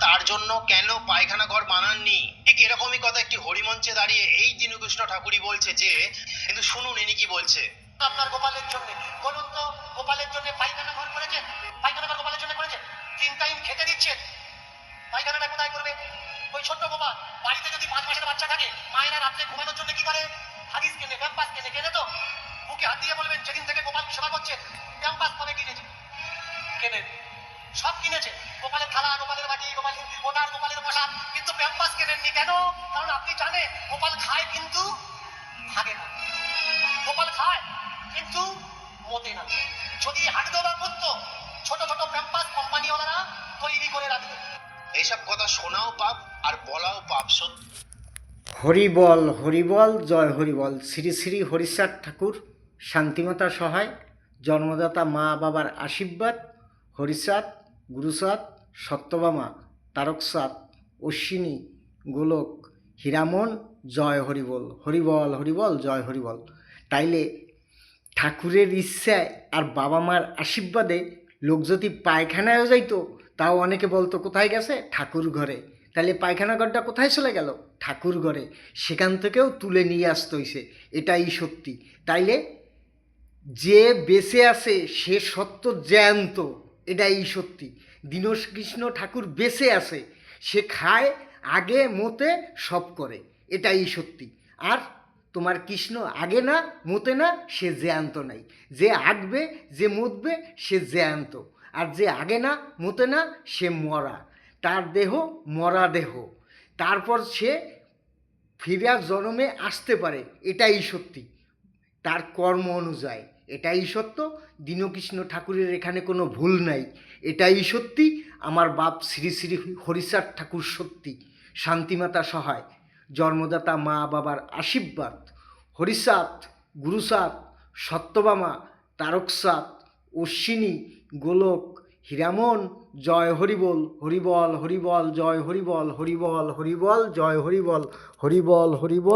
তার জন্য কেন পায়খানা ঘর বানাননি? ঠিক এরকমই কথা একটি হরিমঞ্চে দাঁড়িয়ে এই দীনকৃষ্ণ ঠাকুরই বলছে যে, কিন্তু শুনুন ইনি কি বলছে। আপনার গোপালের জন্য বলুন তো, গোপালের জন্য পায়খানা ঘর করেছে? পায়খানা ঘর গোপালের জন্য করেছে? 3 টাইম খেতে দিচ্ছেন, পায়খানাটা কোথায় করবে? ওই ছোট্ট গোপাল বাড়িতে যদি 5 মাসের বাচ্চা থাকে, মায়েরা রাত্রে ঘুমানোর জন্য কি করে? হাগিস কেনে, প্যাম্পাস কেনে। কেনে তো? বুকে হাত দিয়ে বলবেন যেদিন থেকে গোপাল সেবা করছে প্যাম্পাস কবে কিনেছে? কেনে, সব কিনেছে। গোপালের থালা, গোপালের বাটি, গোপালের ওটার, গোপালের মশা, কিন্তু প্যাম্পাস কেনেননি কেন? কারণ আপনি জানেন গোপাল খায় কিন্তু ভাগে না। গোপাল খায় কিন্তু মতে না। যদি হাঁটতো বা করতো, ছোট ছোট প্যাম্পাস কোম্পানিওয়ালারা তৈরি করে রাখবে। এইসব কথা শোনাও পাপ আর বলাও পাপ। সত্যি হরিবল হরিবল জয় হরিবল। শ্রী শ্রী হরিচাঁদ ঠাকুর শান্তিমাতা সহায়, জন্মদাতা মা বাবার আশীর্বাদ, হরিচাঁদ, গুরুচাঁদ, সত্যভামা, তারকচাঁদ, অশ্বিনী, গোলক, হীরামন, জয় হরিবল। হরিবল হরিবল জয় হরিবল। তাইলে ঠাকুরের ইচ্ছায় আর বাবা মার আশীর্বাদে লোক যদি পায়খানায়ও যাইতো, তাও অনেকে বলতো কোথায় গেছে? ঠাকুর ঘরে। তাহলে পায়খানা ঘরটা কোথায় চলে গেল? ঠাকুর ঘরে। সেখান থেকেও তুলে নিয়ে আসতে হইছে, এটাই সত্যি। তাইলে যে বেঁচে আছে সে সত্য জ্যান্ত, এটাই সত্যি। দীনকৃষ্ণ ঠাকুর বেঁচে আছে, সে খায়, আগে মতে সব করে, এটাই সত্যি। আর তোমার কৃষ্ণ আগে না মতে না, সে জ্যান্ত নাই। যে আগবে, যে মতবে, সে জ্যান্ত। আর যে আগে না মতে না, সে মরা। তার দেহ মরা দেহ, তারপর সে ফিরে জন্মে আসতে পারে, এটাই সত্যি। তার কর্ম অনুযায়ী, এটাই সত্য। দীনকৃষ্ণ ঠাকুরের এখানে কোনো ভুল নাই, এটাই সত্যি। আমার বাপ শ্রী শ্রী হরিচাঁদ ঠাকুর সত্যি, শান্তিমাতা সহায়, জন্মদাতা মা বাবার আশীর্বাদ, হরিচাঁদ, গুরুচাঁদ, সত্যভামা, তারকচাঁদ, অশ্বিনী, গোলক, হীরামন, জয় হরিবল। হরিবল হরিবল জয় হরিবল। হরিবল হরিবল জয় হরিবল। হরিবল হরিবল।